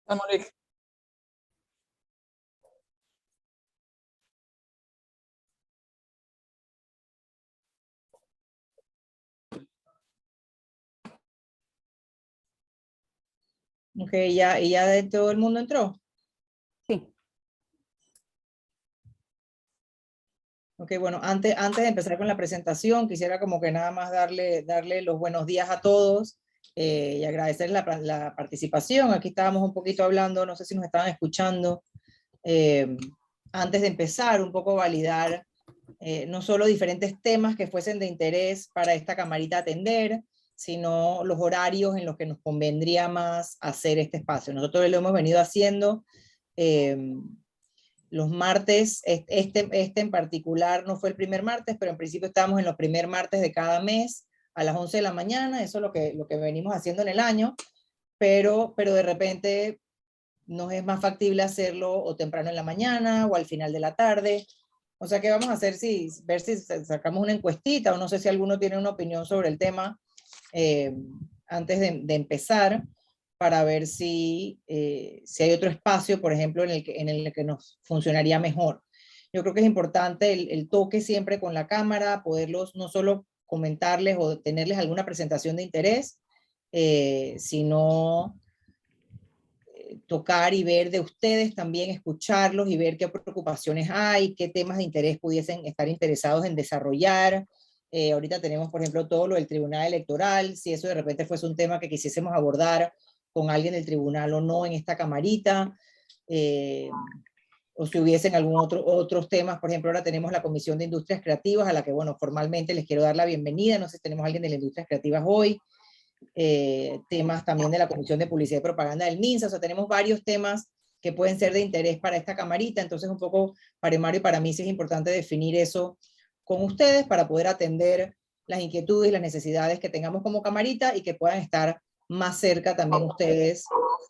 Monique. Ok, ya de todo el mundo entró. Sí. Ok, bueno, antes de empezar con la presentación, quisiera como que nada más darle los buenos días a todos y agradecer la participación. Aquí estábamos un poquito hablando, no sé si nos estaban escuchando. Antes de empezar, un poco validar no solo diferentes temas que fuesen de interés para esta camarita atender, sino los horarios en los que nos convendría más hacer este espacio. Nosotros lo hemos venido haciendo los martes, este en particular no fue el primer martes, pero en principio estamos en los primer martes de cada mes a las 11 de la mañana, eso es lo que venimos haciendo en el año, pero de repente nos es más factible hacerlo o temprano en la mañana o al final de la tarde. O sea, ¿qué vamos a hacer? Ver si sacamos una encuestita o no sé si alguno tiene una opinión sobre el tema antes de empezar para ver si hay otro espacio, por ejemplo, en el que nos funcionaría mejor. Yo creo que es importante el toque siempre con la cámara, poderlos no solo comentarles o tenerles alguna presentación de interés, sino tocar y ver de ustedes también, escucharlos y ver qué preocupaciones hay, qué temas de interés pudiesen estar interesados en desarrollar. Ahorita tenemos, por ejemplo, todo lo del Tribunal Electoral, si eso de repente fuese un tema que quisiésemos abordar con alguien del tribunal o no en esta camarita, o si hubiesen otros temas. Por ejemplo, ahora tenemos la Comisión de Industrias Creativas, a la que, bueno, formalmente les quiero dar la bienvenida. No sé si tenemos a alguien de las Industrias Creativas hoy. Temas también de la Comisión de Publicidad y Propaganda del MINSA. O sea, tenemos varios temas que pueden ser de interés para esta camarita. Entonces, un poco para Mario y para mí sí es importante definir eso con ustedes para poder atender las inquietudes y las necesidades que tengamos como camarita y que puedan estar más cerca también ustedes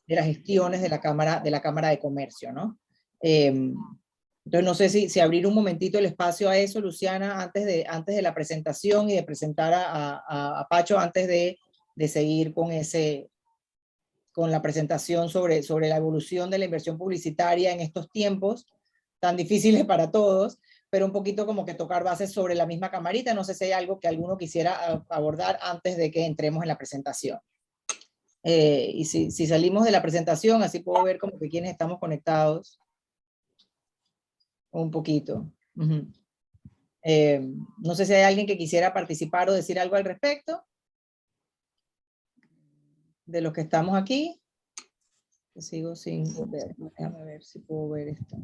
de las gestiones de la Cámara de Comercio, ¿no? Entonces, no sé si abrir un momentito el espacio a eso, Luciana, antes de la presentación y de presentar a Pacho, antes de seguir con la presentación sobre la evolución de la inversión publicitaria en estos tiempos tan difíciles para todos, pero un poquito como que tocar bases sobre la misma camarita. No sé si hay algo que alguno quisiera abordar antes de que entremos en la presentación. Y si salimos de la presentación, así puedo ver como que quiénes estamos conectados. Un poquito. No sé si hay alguien que quisiera participar o decir algo al respecto de los que estamos aquí. Sigo sin ver. Déjame ver si puedo ver esto.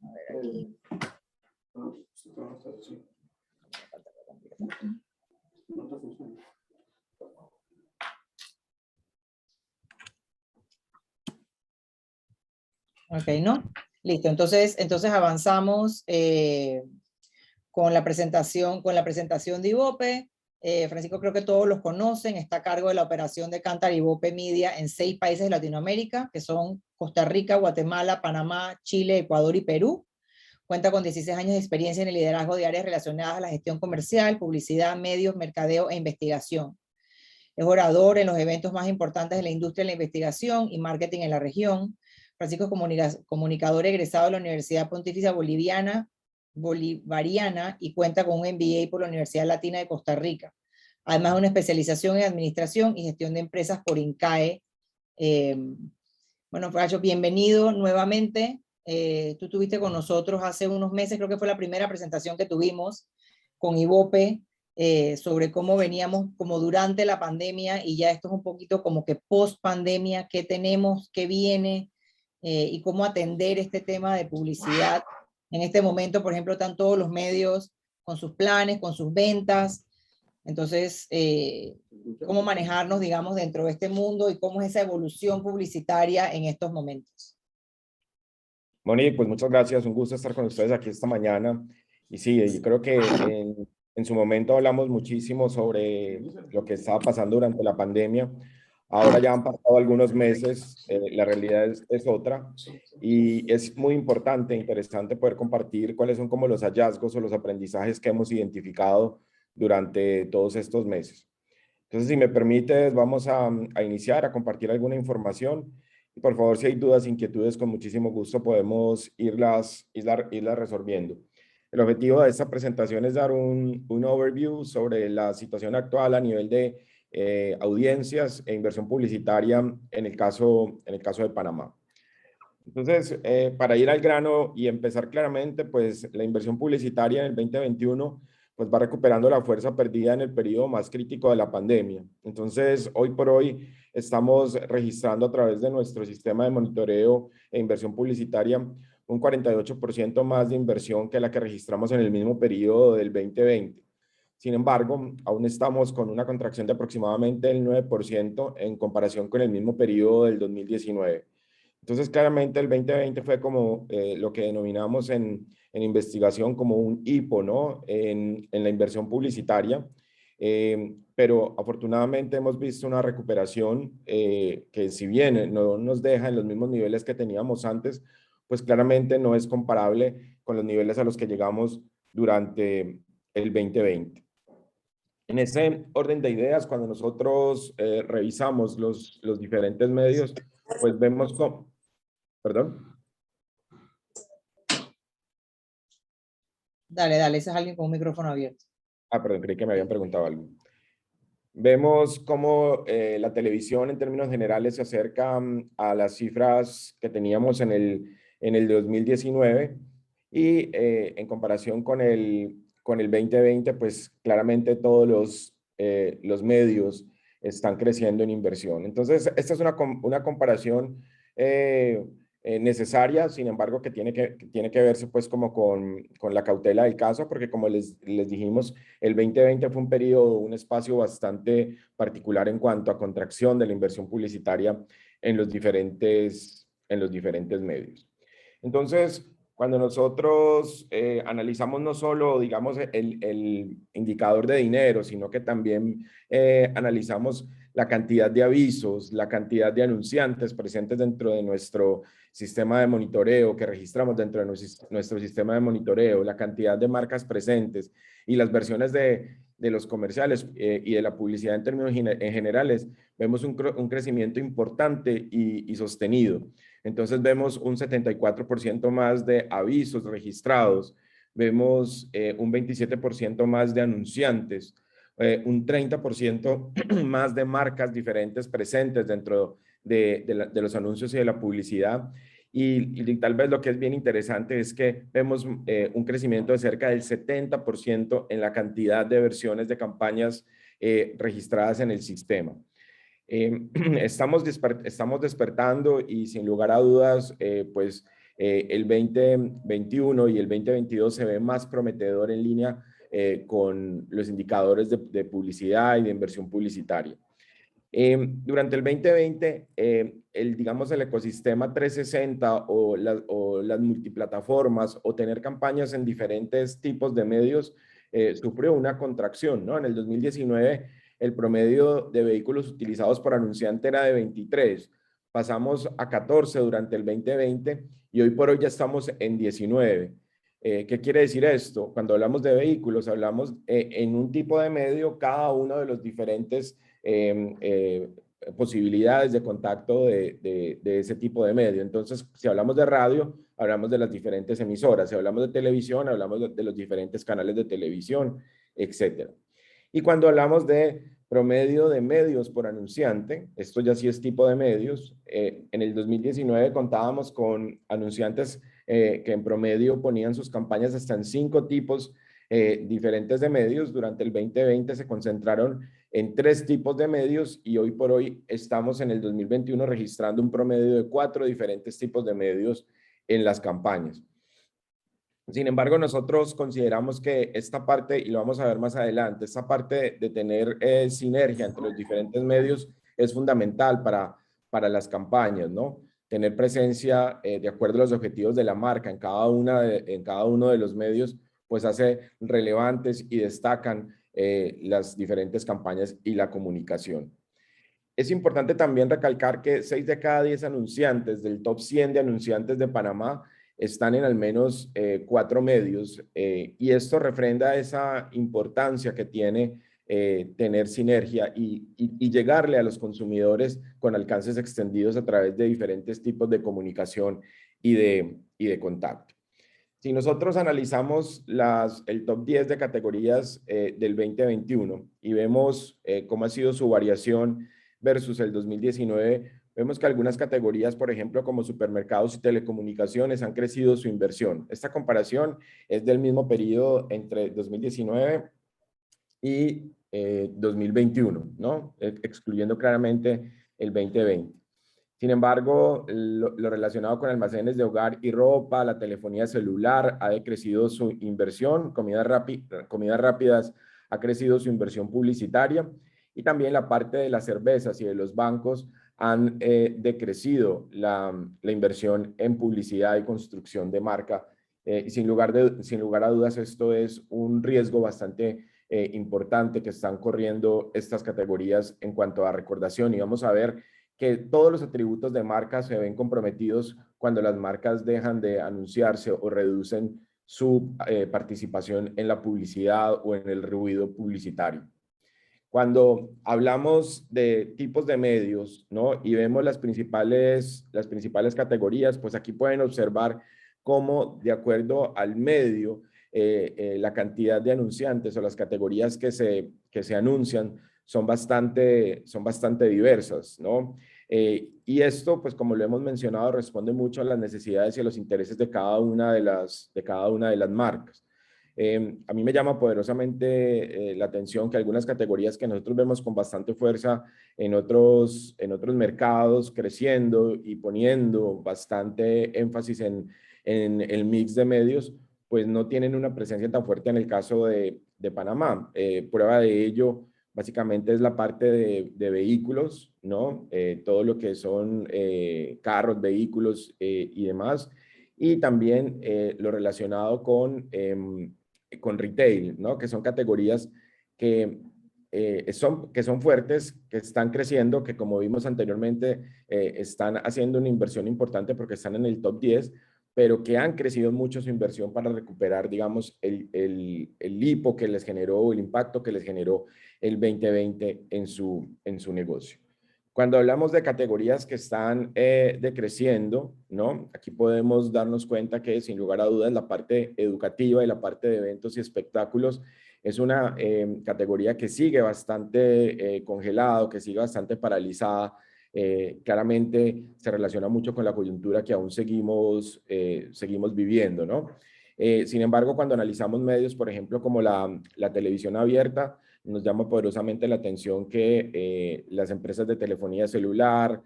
A ver aquí. Ok, ¿no? Listo, entonces avanzamos con la presentación de Ibope. Francisco, creo que todos los conocen, está a cargo de la operación de Kantar Ibope Media en 6 países de Latinoamérica, que son Costa Rica, Guatemala, Panamá, Chile, Ecuador y Perú. Cuenta con 16 años de experiencia en el liderazgo de áreas relacionadas a la gestión comercial, publicidad, medios, mercadeo e investigación. Es orador en los eventos más importantes de la industria de la investigación y marketing en la región. Francisco es comunicador egresado de la Universidad Pontificia Bolivariana y cuenta con un MBA por la Universidad Latina de Costa Rica. Además de una especialización en administración y gestión de empresas por INCAE. Bueno, Pacho, bienvenido nuevamente. Tú estuviste con nosotros hace unos meses, creo que fue la primera presentación que tuvimos con Ibope, sobre cómo veníamos como durante la pandemia, y ya esto es un poquito como que post pandemia, qué tenemos, qué viene, y cómo atender este tema de publicidad. En este momento, por ejemplo, están todos los medios con sus planes, con sus ventas. Entonces, cómo manejarnos, digamos, dentro de este mundo y cómo es esa evolución publicitaria en estos momentos. Monique, pues muchas gracias, un gusto estar con ustedes aquí esta mañana. Y sí, yo creo que en su momento hablamos muchísimo sobre lo que estaba pasando durante la pandemia. Ahora ya han pasado algunos meses, la realidad es otra, y es muy importante, interesante poder compartir cuáles son como los hallazgos o los aprendizajes que hemos identificado durante todos estos meses. Entonces, si me permites, vamos a iniciar, a compartir alguna información. Y por favor, si hay dudas, inquietudes, con muchísimo gusto podemos irlas resolviendo. El objetivo de esta presentación es dar un overview sobre la situación actual a nivel de audiencias e inversión publicitaria en el caso de Panamá. Entonces, para ir al grano y empezar claramente, pues la inversión publicitaria en el 2021 pues va recuperando la fuerza perdida en el periodo más crítico de la pandemia. Entonces, hoy por hoy estamos registrando a través de nuestro sistema de monitoreo e inversión publicitaria un 48% más de inversión que la que registramos en el mismo periodo del 2020. Sin embargo, aún estamos con una contracción de aproximadamente el 9% en comparación con el mismo periodo del 2019. Entonces, claramente el 2020 fue como lo que denominamos en investigación como un hipo, ¿no? En la inversión publicitaria. Pero afortunadamente hemos visto una recuperación que, si bien no nos deja en los mismos niveles que teníamos antes, pues claramente no es comparable con los niveles a los que llegamos durante el 2020. En ese orden de ideas, cuando nosotros revisamos los diferentes medios, pues vemos cómo... ¿Perdón? Dale, dale, ese es alguien con un micrófono abierto. Perdón, creí que me habían preguntado algo. Vemos cómo la televisión en términos generales se acerca a las cifras que teníamos en el 2019 y en comparación con el 2020, pues claramente todos los medios están creciendo en inversión. Entonces, esta es una comparación necesaria, sin embargo, que tiene que verse pues como con la cautela del caso, porque como les dijimos, el 2020 fue un periodo, un espacio bastante particular en cuanto a contracción de la inversión publicitaria en los diferentes medios. Entonces, cuando nosotros analizamos no solo, digamos, el indicador de dinero, sino que también analizamos la cantidad de avisos, la cantidad de anunciantes presentes dentro de nuestro sistema de monitoreo, que registramos dentro de nuestro sistema de monitoreo, la cantidad de marcas presentes y las versiones de los comerciales y de la publicidad en términos generales, vemos un crecimiento importante y sostenido. Entonces vemos un 74% más de avisos registrados, vemos un 27% más de anunciantes, un 30% más de marcas diferentes presentes dentro de los anuncios y de la publicidad. Y tal vez lo que es bien interesante es que vemos un crecimiento de cerca del 70% en la cantidad de versiones de campañas registradas en el sistema. Estamos despertando y sin lugar a dudas, pues el 2021 y el 2022 se ve más prometedor en línea con los indicadores de publicidad y de inversión publicitaria. Durante el 2020, digamos, el ecosistema 360 o las multiplataformas o tener campañas en diferentes tipos de medios sufrió una contracción, ¿no? En el 2019, el promedio de vehículos utilizados por anunciante era de 23. Pasamos a 14 durante el 2020 y hoy por hoy ya estamos en 19. ¿Qué quiere decir esto? Cuando hablamos de vehículos, hablamos en un tipo de medio, cada uno de los diferentes posibilidades de contacto de ese tipo de medio. Entonces, si hablamos de radio, hablamos de las diferentes emisoras. Si hablamos de televisión, hablamos de los diferentes canales de televisión, etcétera. Y cuando hablamos de promedio de medios por anunciante, esto ya sí es tipo de medios, en el 2019 contábamos con anunciantes que en promedio ponían sus campañas hasta en 5 tipos diferentes de medios. Durante el 2020 se concentraron en 3 tipos de medios y hoy por hoy estamos en el 2021 registrando un promedio de 4 diferentes tipos de medios en las campañas. Sin embargo, nosotros consideramos que esta parte, y lo vamos a ver más adelante, esta parte de tener sinergia entre los diferentes medios es fundamental para las campañas, ¿no? Tener presencia de acuerdo a los objetivos de la marca en cada uno de los medios, pues hace relevantes y destacan las diferentes campañas y la comunicación. Es importante también recalcar que 6 de cada 10 anunciantes del top 100 de anunciantes de Panamá están en al menos 4 medios y esto refrenda esa importancia que tiene tener sinergia y llegarle a los consumidores con alcances extendidos a través de diferentes tipos de comunicación y de contacto. Si nosotros analizamos el top 10 de categorías del 2021 y vemos cómo ha sido su variación versus el 2019, vemos que algunas categorías, por ejemplo, como supermercados y telecomunicaciones, han crecido su inversión. Esta comparación es del mismo periodo entre 2019 y 2021, ¿no? Excluyendo claramente el 2020. Sin embargo, lo relacionado con almacenes de hogar y ropa, la telefonía celular ha decrecido su inversión, comidas rápidas ha crecido su inversión publicitaria y también la parte de las cervezas y de los bancos han decrecido la inversión en publicidad y construcción de marca. Y sin lugar a dudas, esto es un riesgo bastante importante que están corriendo estas categorías en cuanto a recordación. Y vamos a ver que todos los atributos de marca se ven comprometidos cuando las marcas dejan de anunciarse o reducen su participación en la publicidad o en el ruido publicitario. Cuando hablamos de tipos de medios, ¿no? Y vemos las principales categorías, pues aquí pueden observar cómo, de acuerdo al medio, la cantidad de anunciantes o las categorías que se anuncian son bastante diversas, ¿no? Y esto, pues como lo hemos mencionado, responde mucho a las necesidades y a los intereses de cada una de las marcas. A mí me llama poderosamente la atención que algunas categorías que nosotros vemos con bastante fuerza en otros mercados creciendo y poniendo bastante énfasis en el mix de medios, pues no tienen una presencia tan fuerte en el caso de Panamá. Prueba de ello básicamente es la parte de vehículos, ¿no? Todo lo que son carros, vehículos y demás. Y también lo relacionado con retail, ¿no? Que son categorías que son fuertes, que están creciendo, que como vimos anteriormente, están haciendo una inversión importante porque están en el top 10, pero que han crecido mucho su inversión para recuperar, digamos, el hipo que les generó, el impacto que les generó el 2020 en su negocio. Cuando hablamos de categorías que están decreciendo, ¿no? Aquí podemos darnos cuenta que sin lugar a dudas la parte educativa y la parte de eventos y espectáculos es una categoría que sigue bastante congelado, que sigue bastante paralizada. Claramente se relaciona mucho con la coyuntura que aún seguimos viviendo, ¿no? Sin embargo, cuando analizamos medios, por ejemplo, como la televisión abierta, nos llama poderosamente la atención que las empresas de telefonía celular,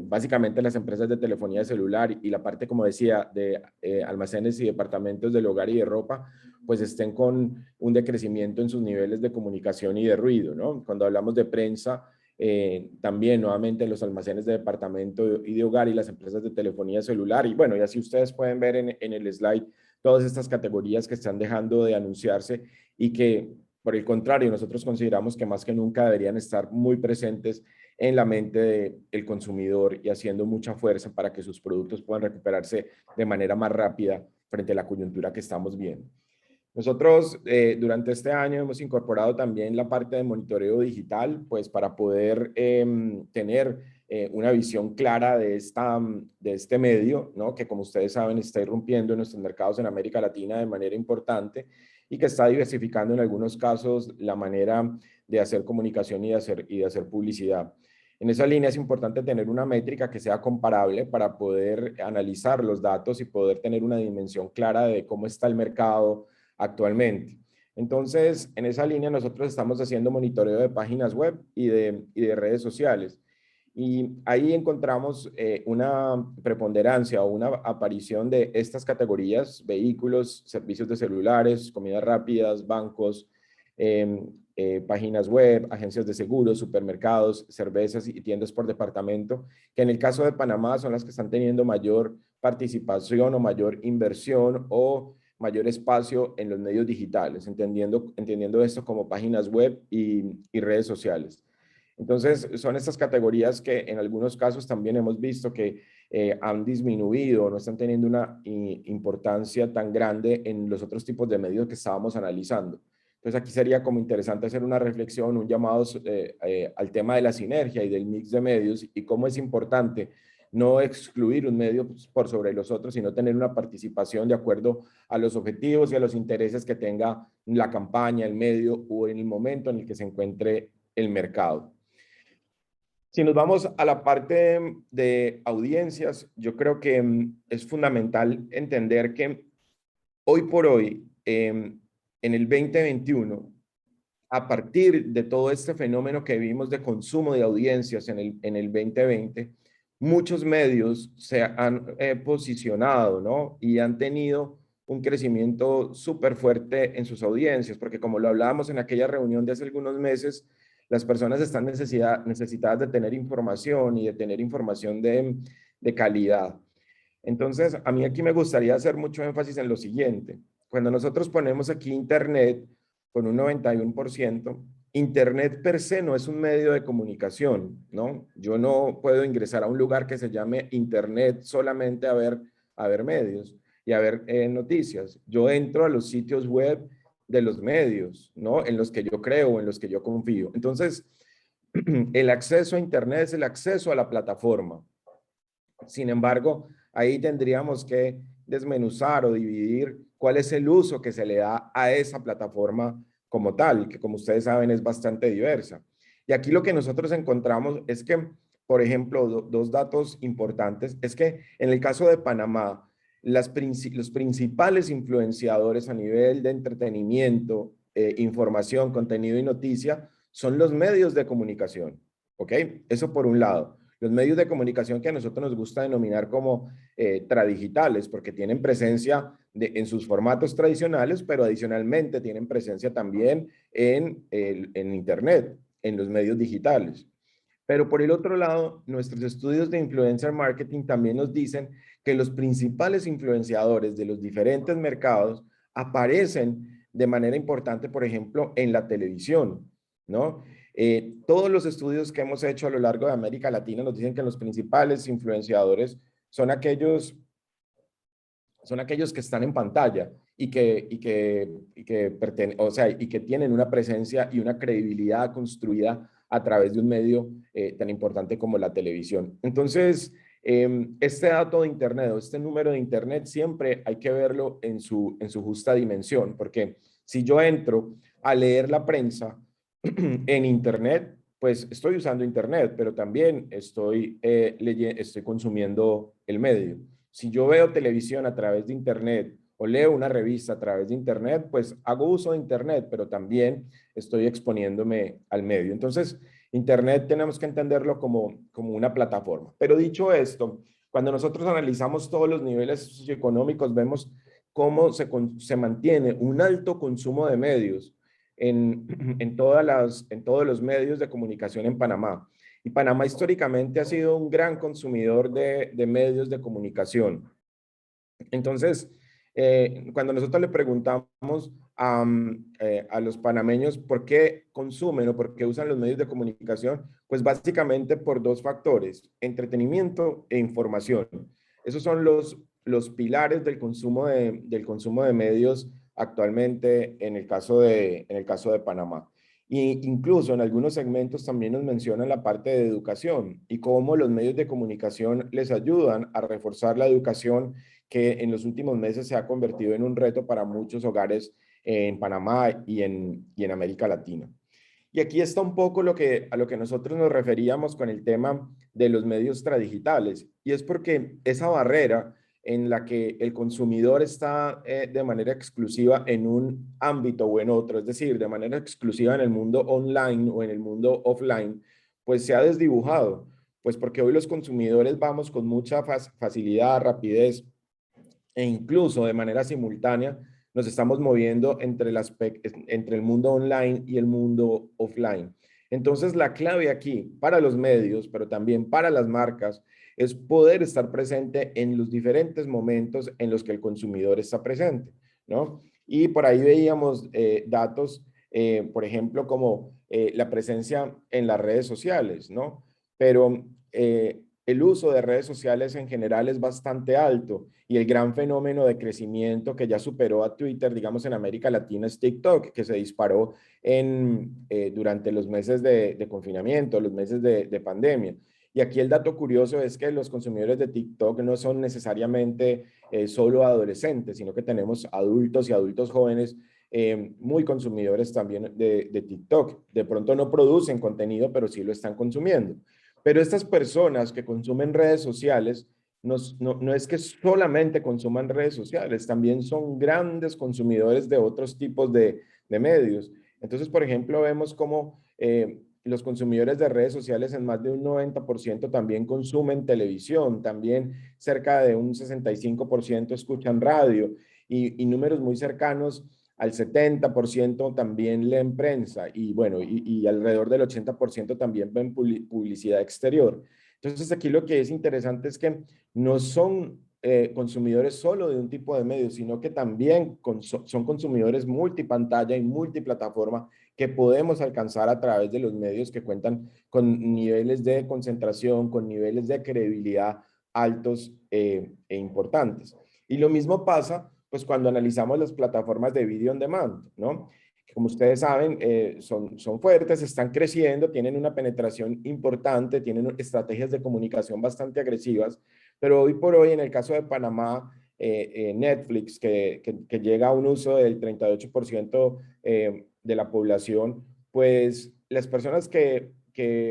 básicamente las empresas de telefonía celular y la parte, como decía, de almacenes y departamentos del hogar y de ropa, pues estén con un decrecimiento en sus niveles de comunicación y de ruido, ¿no? Cuando hablamos de prensa, también nuevamente los almacenes de departamento y de hogar y las empresas de telefonía celular, y bueno, y así ustedes pueden ver en el slide todas estas categorías que están dejando de anunciarse y que, por el contrario, nosotros consideramos que más que nunca deberían estar muy presentes en la mente del consumidor y haciendo mucha fuerza para que sus productos puedan recuperarse de manera más rápida frente a la coyuntura que estamos viendo. Nosotros durante este año hemos incorporado también la parte de monitoreo digital, pues para poder tener una visión clara de este medio, ¿no? Que como ustedes saben está irrumpiendo en nuestros mercados en América Latina de manera importante y que está diversificando en algunos casos la manera de hacer comunicación y de hacer publicidad. En esa línea es importante tener una métrica que sea comparable para poder analizar los datos y poder tener una dimensión clara de cómo está el mercado actualmente. Entonces, en esa línea nosotros estamos haciendo monitoreo de páginas web y de redes sociales. Y ahí encontramos una preponderancia o una aparición de estas categorías: vehículos, servicios de celulares, comidas rápidas, bancos, páginas web, agencias de seguros, supermercados, cervezas y tiendas por departamento, que en el caso de Panamá son las que están teniendo mayor participación o mayor inversión o mayor espacio en los medios digitales, entendiendo esto como páginas web y redes sociales. Entonces, son estas categorías que en algunos casos también hemos visto que han disminuido, no están teniendo una importancia tan grande en los otros tipos de medios que estábamos analizando. Entonces aquí sería como interesante hacer una reflexión, un llamado al tema de la sinergia y del mix de medios y cómo es importante no excluir un medio por sobre los otros, sino tener una participación de acuerdo a los objetivos y a los intereses que tenga la campaña, el medio o en el momento en el que se encuentre el mercado. Si nos vamos a la parte de audiencias, yo creo que es fundamental entender que hoy por hoy, en el 2021, a partir de todo este fenómeno que vimos de consumo de audiencias en el 2020, muchos medios se han posicionado, ¿no? Y han tenido un crecimiento súper fuerte en sus audiencias, porque como lo hablábamos en aquella reunión de hace algunos meses, las personas están necesitadas de tener información y de tener información de calidad. Entonces, a mí aquí me gustaría hacer mucho énfasis en lo siguiente. Cuando nosotros ponemos aquí Internet con un 91%, Internet per se no es un medio de comunicación, ¿no? Yo no puedo ingresar a un lugar que se llame Internet solamente a ver medios y a ver noticias. Yo entro a los sitios web de los medios, ¿no? En los que yo creo, en los que yo confío. Entonces, el acceso a Internet es el acceso a la plataforma. Sin embargo, ahí tendríamos que desmenuzar o dividir cuál es el uso que se le da a esa plataforma como tal, que como ustedes saben es bastante diversa. Y aquí lo que nosotros encontramos es que, por ejemplo, dos datos importantes, es que en el caso de Panamá, los principales influenciadores a nivel de entretenimiento, información, contenido y noticia son los medios de comunicación, ¿ok? Eso por un lado. Los medios de comunicación que a nosotros nos gusta denominar como tradigitales, porque tienen presencia en sus formatos tradicionales, pero adicionalmente tienen presencia también en Internet, en los medios digitales. Pero por el otro lado, nuestros estudios de influencer marketing también nos dicen que los principales influenciadores de los diferentes mercados aparecen de manera importante, por ejemplo, en la televisión, ¿no? Todos los estudios que hemos hecho a lo largo de América Latina nos dicen que los principales influenciadores son aquellos que están en pantalla y que tienen una presencia y una credibilidad construida a través de un medio tan importante como la televisión. Entonces, este dato de Internet o este número de Internet siempre hay que verlo en su justa dimensión, porque si yo entro a leer la prensa en Internet, pues estoy usando Internet, pero también estoy consumiendo el medio. Si yo veo televisión a través de Internet o leo una revista a través de Internet, pues hago uso de Internet, pero también estoy exponiéndome al medio. Entonces, Internet tenemos que entenderlo como una plataforma. Pero dicho esto, cuando nosotros analizamos todos los niveles socioeconómicos, vemos cómo se mantiene un alto consumo de medios en todos los medios de comunicación en Panamá. Y Panamá históricamente ha sido un gran consumidor de medios de comunicación. Entonces, cuando nosotros le preguntamos a los panameños por qué consumen o por qué usan los medios de comunicación, pues básicamente por dos factores, entretenimiento e información. Esos son los pilares del consumo de medios actualmente en el caso de Panamá. Y incluso en algunos segmentos también nos mencionan la parte de educación y cómo los medios de comunicación les ayudan a reforzar la educación que en los últimos meses se ha convertido en un reto para muchos hogares en Panamá y en América Latina. Y aquí está un poco a lo que nosotros nos referíamos con el tema de los medios tradigitales, y es porque esa barrera en la que el consumidor está de manera exclusiva en un ámbito o en otro, es decir, de manera exclusiva en el mundo online o en el mundo offline, pues se ha desdibujado, pues porque hoy los consumidores vamos con mucha facilidad, rapidez e incluso de manera simultánea nos estamos moviendo entre el mundo online y el mundo offline. Entonces, la clave aquí para los medios, pero también para las marcas, es poder estar presente en los diferentes momentos en los que el consumidor está presente, ¿no? Y por ahí veíamos datos, por ejemplo, como la presencia en las redes sociales, ¿no? Pero el uso de redes sociales en general es bastante alto y el gran fenómeno de crecimiento que ya superó a Twitter, digamos, en América Latina es TikTok, que se disparó durante los meses de confinamiento, los meses de pandemia. Y aquí el dato curioso es que los consumidores de TikTok no son necesariamente solo adolescentes, sino que tenemos adultos y adultos jóvenes muy consumidores también de TikTok. De pronto no producen contenido, pero sí lo están consumiendo. Pero estas personas que consumen redes sociales, no es que solamente consuman redes sociales, también son grandes consumidores de otros tipos de medios. Entonces, por ejemplo, vemos cómo los consumidores de redes sociales en más de un 90% también consumen televisión, también cerca de un 65% escuchan radio y números muy cercanos al 70% también leen prensa y bueno, y alrededor del 80% también ven publicidad exterior. Entonces aquí lo que es interesante es que no son consumidores solo de un tipo de medios, sino que también son consumidores multipantalla y multiplataforma que podemos alcanzar a través de los medios que cuentan con niveles de concentración, con niveles de credibilidad altos e importantes. Y lo mismo pasa pues cuando analizamos las plataformas de video on demand, ¿no? Que como ustedes saben, son fuertes, están creciendo, tienen una penetración importante, tienen estrategias de comunicación bastante agresivas, pero hoy por hoy, en el caso de Panamá, Netflix, que llega a un uso del 38% de la población, pues las personas que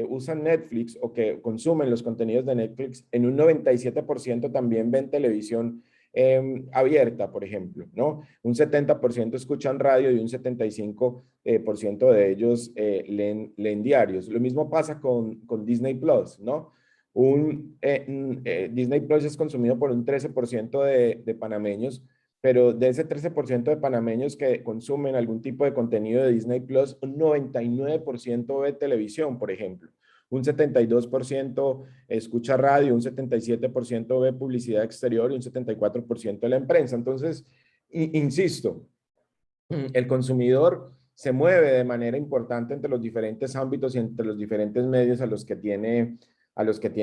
usan Netflix o que consumen los contenidos de Netflix, en un 97% también ven televisión abierta, por ejemplo, ¿no? Un 70% escuchan radio y un 75% de ellos leen diarios. Lo mismo pasa con Disney Plus, ¿no? Disney Plus es consumido por un 13% de panameños, pero de ese 13% de panameños que consumen algún tipo de contenido de Disney Plus, un 99% ve televisión, por ejemplo. Un 72% escucha radio, un 77% ve publicidad exterior y un 74% de la prensa. Entonces, insisto, el consumidor se mueve de manera importante entre los diferentes ámbitos y entre los diferentes medios a los que tiene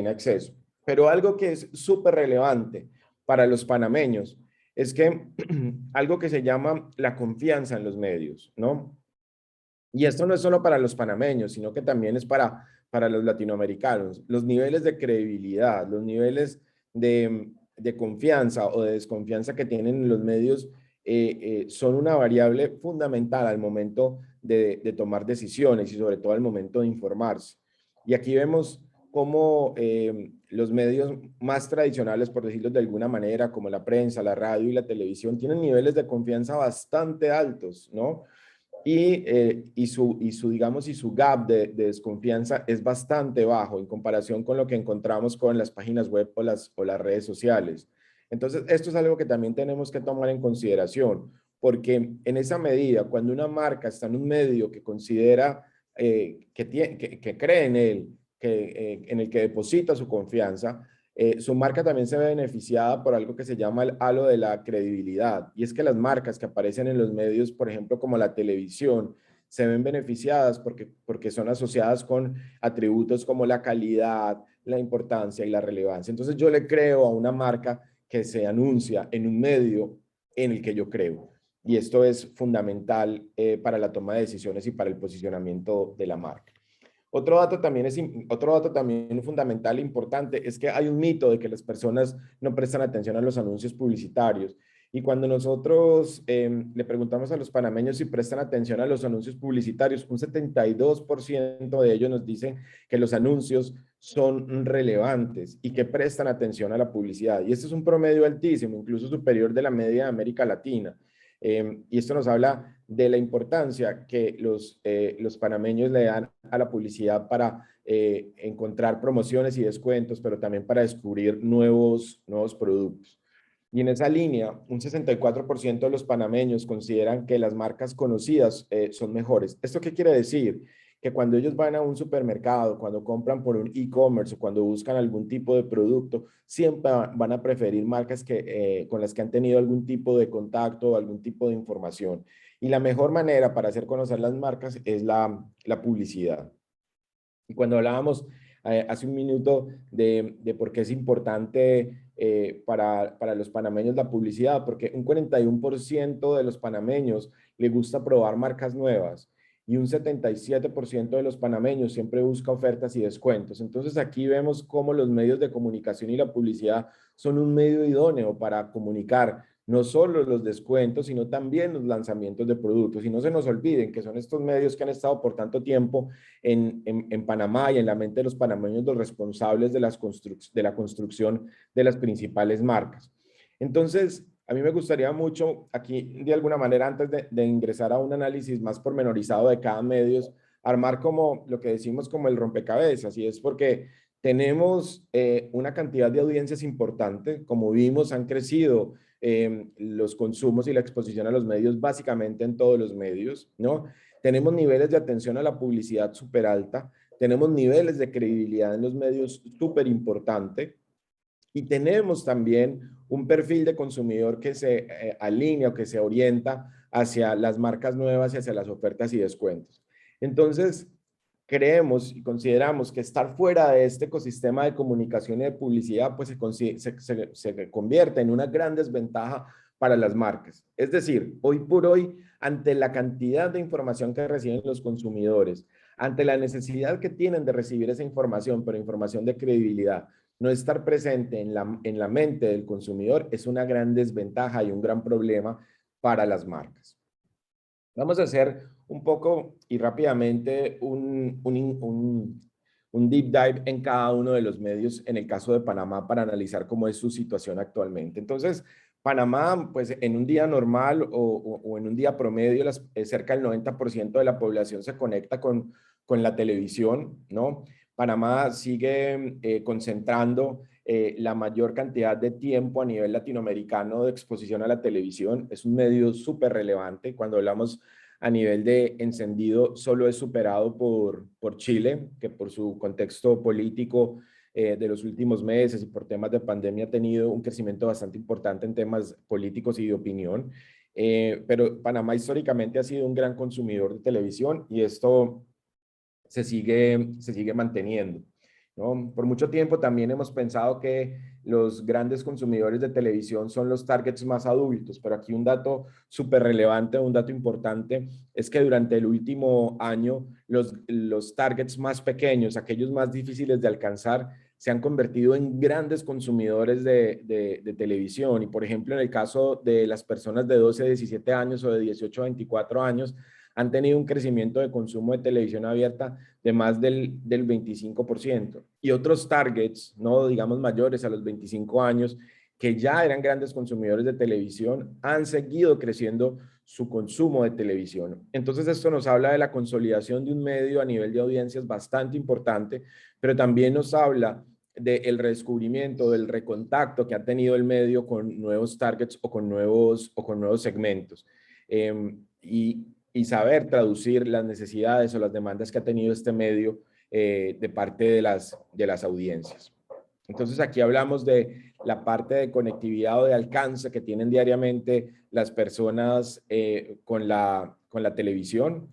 acceso. Pero algo que es súper relevante para los panameños es que algo que se llama la confianza en los medios, ¿no? Y esto no es solo para los panameños, sino que también es para los latinoamericanos. Los niveles de credibilidad, los niveles de confianza o de desconfianza que tienen los medios son una variable fundamental al momento de tomar decisiones y sobre todo al momento de informarse. Y aquí vemos cómo los medios más tradicionales, por decirlo de alguna manera, como la prensa, la radio y la televisión, tienen niveles de confianza bastante altos, ¿no? Digamos, y su gap de desconfianza es bastante bajo en comparación con lo que encontramos con las páginas web o las redes sociales. Entonces, esto es algo que también tenemos que tomar en consideración, porque en esa medida, cuando una marca está en un medio que considera que cree en él, en el que deposita su confianza, su marca también se ve beneficiada por algo que se llama el halo de la credibilidad. Y es que las marcas que aparecen en los medios, por ejemplo, como la televisión, se ven beneficiadas porque son asociadas con atributos como la calidad, la importancia y la relevancia. Entonces yo le creo a una marca que se anuncia en un medio en el que yo creo. Y esto es fundamental para la toma de decisiones y para el posicionamiento de la marca. Otro dato también fundamental e importante es que hay un mito de que las personas no prestan atención a los anuncios publicitarios. Y cuando nosotros le preguntamos a los panameños si prestan atención a los anuncios publicitarios, un 72% de ellos nos dicen que los anuncios son relevantes y que prestan atención a la publicidad. Y este es un promedio altísimo, incluso superior de la media de América Latina. Y esto nos habla de la importancia que los panameños le dan a la publicidad para encontrar promociones y descuentos, pero también para descubrir nuevos productos. Y en esa línea, un 64% de los panameños consideran que las marcas conocidas son mejores. ¿Esto qué quiere decir? Que cuando ellos van a un supermercado, cuando compran por un e-commerce o cuando buscan algún tipo de producto, siempre van a preferir marcas con las que han tenido algún tipo de contacto o algún tipo de información. Y la mejor manera para hacer conocer las marcas es la publicidad. Y cuando hablábamos hace un minuto de por qué es importante para los panameños la publicidad, porque un 41% de los panameños le gusta probar marcas nuevas y un 77% de los panameños siempre busca ofertas y descuentos. Entonces aquí vemos cómo los medios de comunicación y la publicidad son un medio idóneo para comunicar no solo los descuentos, sino también los lanzamientos de productos. Y no se nos olviden que son estos medios que han estado por tanto tiempo en Panamá y en la mente de los panameños los responsables de la construcción de las principales marcas. Entonces, a mí me gustaría mucho aquí, de alguna manera, antes de ingresar a un análisis más pormenorizado de cada medio, armar como lo que decimos como el rompecabezas, y es porque tenemos una cantidad de audiencias importante, como vimos, han crecido los consumos y la exposición a los medios básicamente en todos los medios, ¿no? Tenemos niveles de atención a la publicidad súper alta, tenemos niveles de credibilidad en los medios súper importante, y tenemos también un perfil de consumidor que se alinea o que se orienta hacia las marcas nuevas y hacia las ofertas y descuentos. Entonces, creemos y consideramos que estar fuera de este ecosistema de comunicación y de publicidad pues se convierte en una gran desventaja para las marcas. Es decir, hoy por hoy, ante la cantidad de información que reciben los consumidores, ante la necesidad que tienen de recibir esa información, pero información de credibilidad, no estar presente en la mente del consumidor es una gran desventaja y un gran problema para las marcas. Vamos a hacer un poco y rápidamente un deep dive en cada uno de los medios en el caso de Panamá para analizar cómo es su situación actualmente. Entonces, Panamá, pues en un día normal o en un día promedio, cerca del 90% de la población se conecta con la televisión, ¿no? Panamá sigue concentrando la mayor cantidad de tiempo a nivel latinoamericano de exposición a la televisión. Es un medio súper relevante. Cuando hablamos a nivel de encendido, solo es superado por Chile, que por su contexto político de los últimos meses y por temas de pandemia ha tenido un crecimiento bastante importante en temas políticos y de opinión. Pero Panamá históricamente ha sido un gran consumidor de televisión y esto se sigue manteniendo, ¿no? Por mucho tiempo también hemos pensado que los grandes consumidores de televisión son los targets más adultos, pero aquí un dato súper relevante, un dato importante, es que durante el último año los targets más pequeños, aquellos más difíciles de alcanzar, se han convertido en grandes consumidores de televisión. Y por ejemplo, en el caso de las personas de 12 a 17 años o de 18 a 24 años, han tenido un crecimiento de consumo de televisión abierta de más del 25%. Y otros targets, no digamos mayores a los 25 años, que ya eran grandes consumidores de televisión, han seguido creciendo su consumo de televisión. Entonces esto nos habla de la consolidación de un medio a nivel de audiencias bastante importante, pero también nos habla del redescubrimiento, del recontacto que ha tenido el medio con nuevos targets o con nuevos segmentos. Y saber traducir las necesidades o las demandas que ha tenido este medio de parte de las audiencias. Entonces aquí hablamos de la parte de conectividad o de alcance que tienen diariamente las personas con la televisión.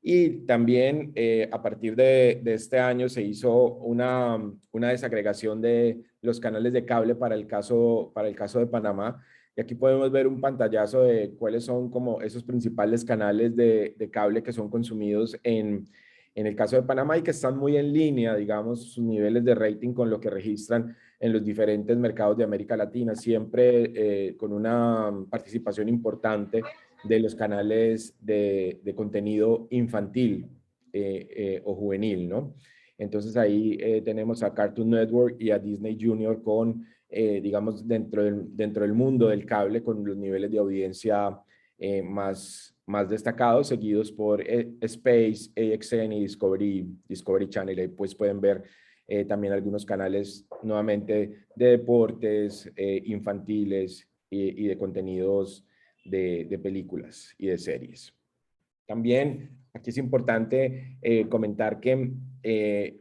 Y también a partir de este año se hizo una desagregación de los canales de cable para el caso de Panamá. Y aquí podemos ver un pantallazo de cuáles son como esos principales canales de cable que son consumidos en el caso de Panamá y que están muy en línea, digamos, sus niveles de rating con lo que registran en los diferentes mercados de América Latina, siempre con una participación importante de los canales de contenido infantil o juvenil, ¿no? Entonces ahí tenemos a Cartoon Network y a Disney Junior con, digamos, dentro del mundo del cable con los niveles de audiencia más destacados, seguidos por Space, AXN y Discovery Channel. Ahí pues pueden ver también algunos canales nuevamente de deportes infantiles y de contenidos de películas y de series. También aquí es importante comentar que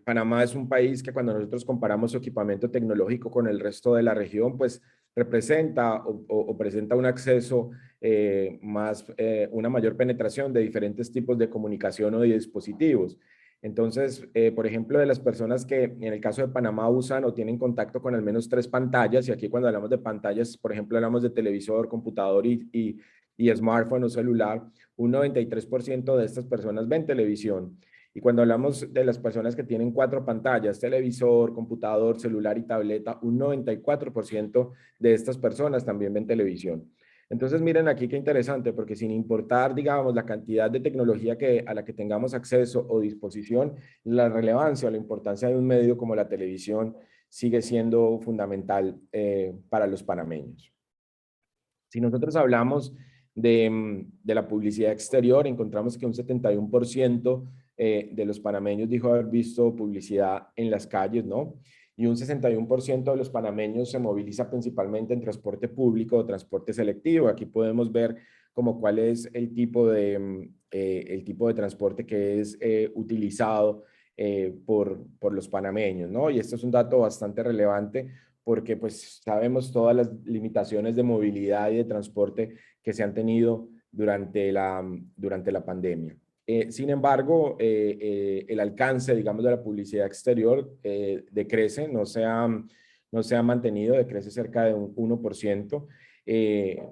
Panamá es un país que cuando nosotros comparamos su equipamiento tecnológico con el resto de la región, pues representa o presenta un acceso una mayor penetración de diferentes tipos de comunicación o de dispositivos. Entonces, por ejemplo, de las personas que en el caso de Panamá usan o tienen contacto con al menos 3 pantallas, y aquí cuando hablamos de pantallas, por ejemplo, hablamos de televisor, computador y smartphone o celular, un 93% de estas personas ven televisión. Y cuando hablamos de las personas que tienen 4 pantallas, televisor, computador, celular y tableta, un 94% de estas personas también ven televisión. Entonces, miren aquí qué interesante, porque sin importar, digamos, la cantidad de tecnología a la que tengamos acceso o disposición, la relevancia o la importancia de un medio como la televisión sigue siendo fundamental para los panameños. Si nosotros hablamos de la publicidad exterior, encontramos que un 71% de los panameños dijo haber visto publicidad en las calles, ¿no? Y un 61% de los panameños se moviliza principalmente en transporte público o transporte selectivo. Aquí podemos ver como cuál es el tipo de transporte que es utilizado por los panameños, ¿no? Y esto es un dato bastante relevante porque pues sabemos todas las limitaciones de movilidad y de transporte que se han tenido durante la pandemia. Sin embargo, el alcance, digamos, de la publicidad exterior decrece, no se ha mantenido, decrece cerca de un 1%,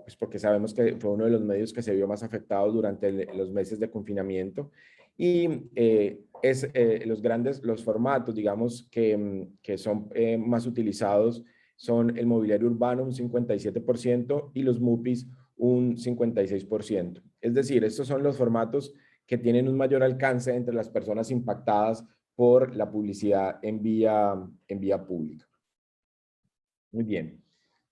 pues porque sabemos que fue uno de los medios que se vio más afectados durante los meses de confinamiento. Y los formatos, digamos, que son más utilizados son el mobiliario urbano un 57% y los MUPIs un 56%. Es decir, estos son los formatos que tienen un mayor alcance entre las personas impactadas por la publicidad en vía pública. Muy bien.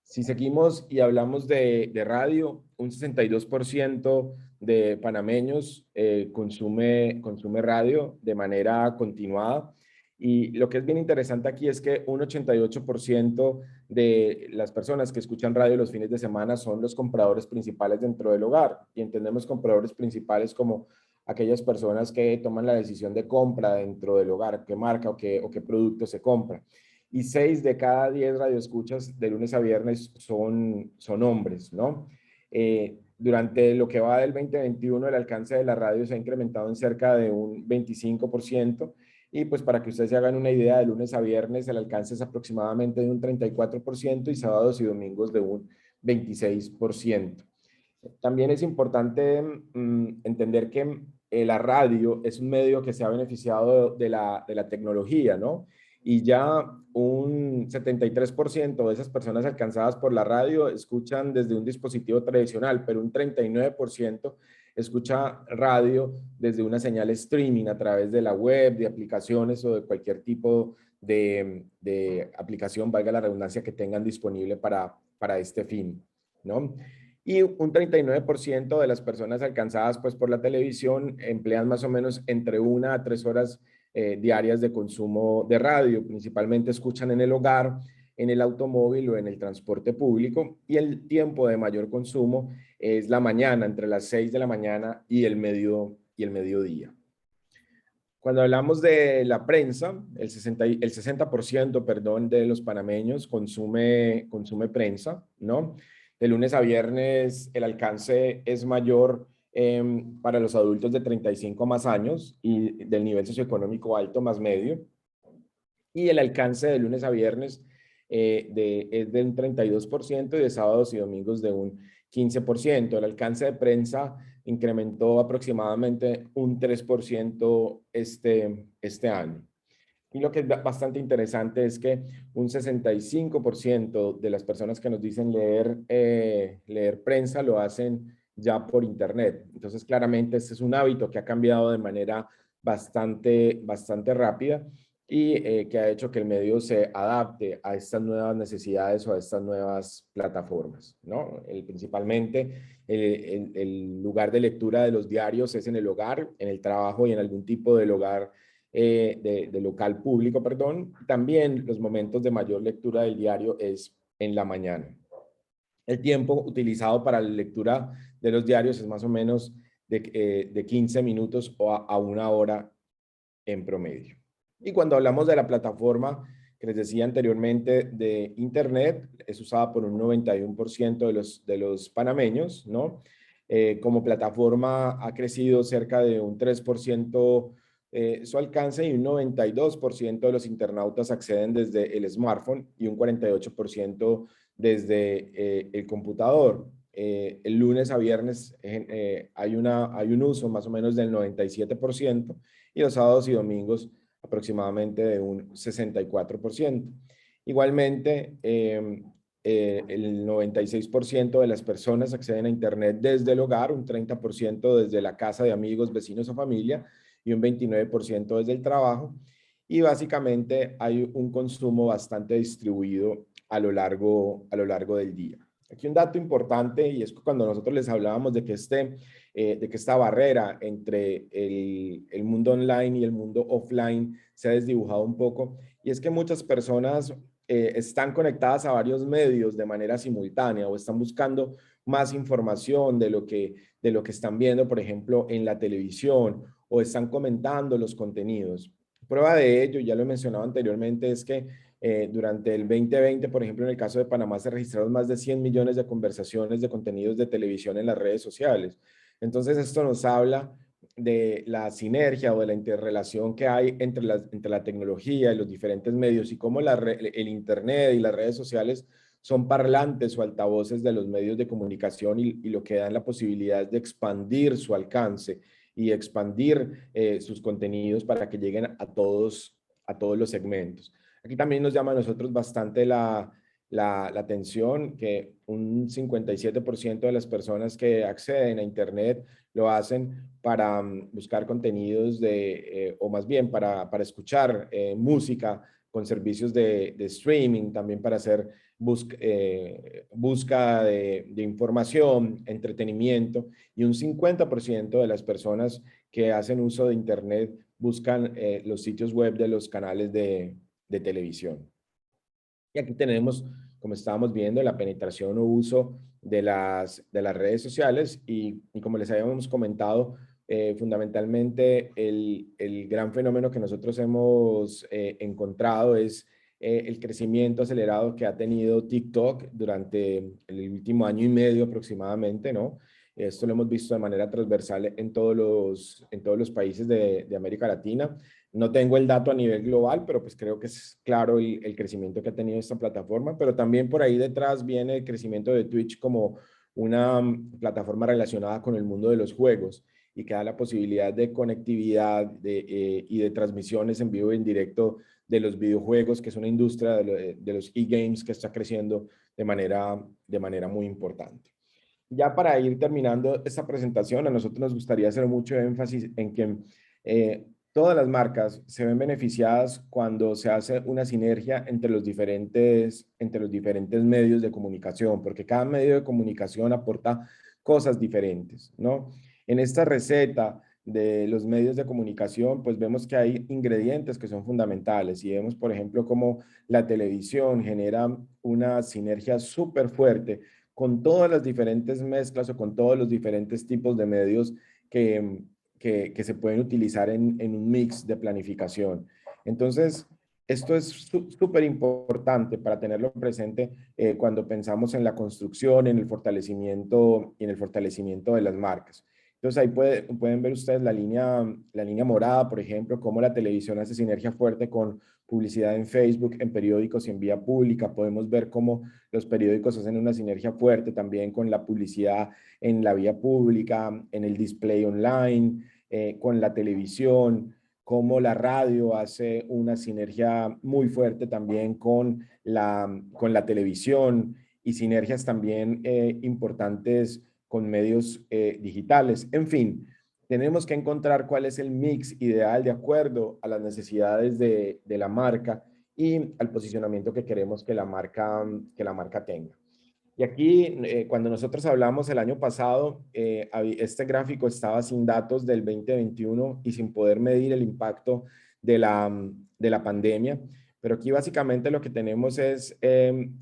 Si seguimos y hablamos de radio, un 62% de panameños consume radio de manera continuada. Y lo que es bien interesante aquí es que un 88% de las personas que escuchan radio los fines de semana son los compradores principales dentro del hogar. Y entendemos compradores principales como aquellas personas que toman la decisión de compra dentro del hogar, qué marca o qué producto se compra. Y 6 de cada 10 radioescuchas de lunes a viernes son hombres, ¿no? Durante lo que va del 2021, el alcance de la radio se ha incrementado en cerca de un 25%. Y pues para que ustedes se hagan una idea, de lunes a viernes el alcance es aproximadamente de un 34% y sábados y domingos de un 26%. También es importante entender que la radio es un medio que se ha beneficiado de la tecnología, ¿no? Y ya un 73% de esas personas alcanzadas por la radio escuchan desde un dispositivo tradicional, pero un 39% escucha radio desde una señal streaming a través de la web, de aplicaciones o de cualquier tipo de aplicación, valga la redundancia, que tengan disponible para este fin, ¿no? Y un 39% de las personas alcanzadas pues, por la televisión emplean más o menos entre 1 a 3 horas diarias de consumo de radio. Principalmente escuchan en el hogar, en el automóvil o en el transporte público. Y el tiempo de mayor consumo es la mañana, entre las 6 de la mañana y el mediodía. Cuando hablamos de la prensa, el 60%, perdón, de los panameños consume prensa, ¿no? De lunes a viernes el alcance es mayor para los adultos de 35 más años y del nivel socioeconómico alto más medio. Y el alcance de lunes a viernes es de un 32% y de sábados y domingos de un 15%. El alcance de prensa incrementó aproximadamente un 3% este año. Y lo que es bastante interesante es que un 65% de las personas que nos dicen leer prensa lo hacen ya por internet. Entonces, claramente, este es un hábito que ha cambiado de manera bastante rápida y que ha hecho que el medio se adapte a estas nuevas necesidades o a estas nuevas plataformas, ¿no? Principalmente el lugar de lectura de los diarios es en el hogar, en el trabajo y en algún tipo del hogar de local público, perdón. También los momentos de mayor lectura del diario es en la mañana. El tiempo utilizado para la lectura de los diarios es más o menos de 15 minutos o a 1 hora en promedio. Y cuando hablamos de la plataforma que les decía anteriormente de Internet, es usada por un 91% de los panameños, ¿no? Como plataforma ha crecido cerca de un 3% su alcance y un 92% de los internautas acceden desde el smartphone y un 48% desde el computador. El lunes a viernes hay un uso más o menos del 97% y los sábados y domingos aproximadamente de un 64%. Igualmente, el 96% de las personas acceden a Internet desde el hogar, un 30% desde la casa de amigos, vecinos o familia y un 29% desde el trabajo. Y básicamente hay un consumo bastante distribuido a lo largo del día. Aquí un dato importante, y es cuando nosotros les hablábamos de que esta barrera entre el mundo online y el mundo offline se ha desdibujado un poco, y es que muchas personas están conectadas a varios medios de manera simultánea o están buscando más información de lo que están viendo, por ejemplo, en la televisión, o están comentando los contenidos. Prueba de ello, ya lo he mencionado anteriormente, es que durante el 2020, por ejemplo, en el caso de Panamá, se registraron más de 100 millones de conversaciones de contenidos de televisión en las redes sociales. Entonces, esto nos habla de la sinergia o de la interrelación que hay entre la tecnología y los diferentes medios, y cómo el Internet y las redes sociales son parlantes o altavoces de los medios de comunicación, y lo que dan la posibilidad de expandir su alcance y expandir sus contenidos para que lleguen a todos los segmentos. Aquí también nos llama a nosotros bastante la atención que un 57% de las personas que acceden a Internet lo hacen para buscar contenidos o más bien para escuchar música con servicios de streaming, también para hacer búsqueda de información, entretenimiento, y un 50% de las personas que hacen uso de Internet buscan los sitios web de los canales de televisión. Y aquí tenemos, como estábamos viendo, la penetración o uso de las redes sociales, y como les habíamos comentado, fundamentalmente el gran fenómeno que nosotros hemos encontrado es el crecimiento acelerado que ha tenido TikTok durante el último año y medio aproximadamente, ¿no? Esto lo hemos visto de manera transversal en todos los países de América Latina. No tengo el dato a nivel global, pero pues creo que es claro el crecimiento que ha tenido esta plataforma, pero también por ahí detrás viene el crecimiento de Twitch como una plataforma relacionada con el mundo de los juegos, y que da la posibilidad de conectividad y de transmisiones en vivo y en directo de los videojuegos, que es una industria de los e-games que está creciendo de manera muy importante. Ya para ir terminando esta presentación, a nosotros nos gustaría hacer mucho énfasis en que todas las marcas se ven beneficiadas cuando se hace una sinergia entre los diferentes medios de comunicación, porque cada medio de comunicación aporta cosas diferentes, ¿no? En esta receta de los medios de comunicación, pues vemos que hay ingredientes que son fundamentales, y vemos, por ejemplo, cómo la televisión genera una sinergia súper fuerte con todas las diferentes mezclas o con todos los diferentes tipos de medios que se pueden utilizar en un mix de planificación. Entonces, esto es súper importante para tenerlo presente cuando pensamos en la construcción, en el fortalecimiento de las marcas. Entonces, ahí pueden ver ustedes la línea morada, por ejemplo, cómo la televisión hace sinergia fuerte con publicidad en Facebook, en periódicos y en vía pública. Podemos ver cómo los periódicos hacen una sinergia fuerte también con la publicidad en la vía pública, en el display online, con la televisión, cómo la radio hace una sinergia muy fuerte también con la televisión, y sinergias también importantes con medios digitales. En fin, tenemos que encontrar cuál es el mix ideal de acuerdo a las necesidades de la marca y al posicionamiento que queremos que la marca tenga. Y aquí, cuando nosotros hablamos el año pasado, este gráfico estaba sin datos del 2021 y sin poder medir el impacto de la pandemia. Pero aquí básicamente lo que tenemos es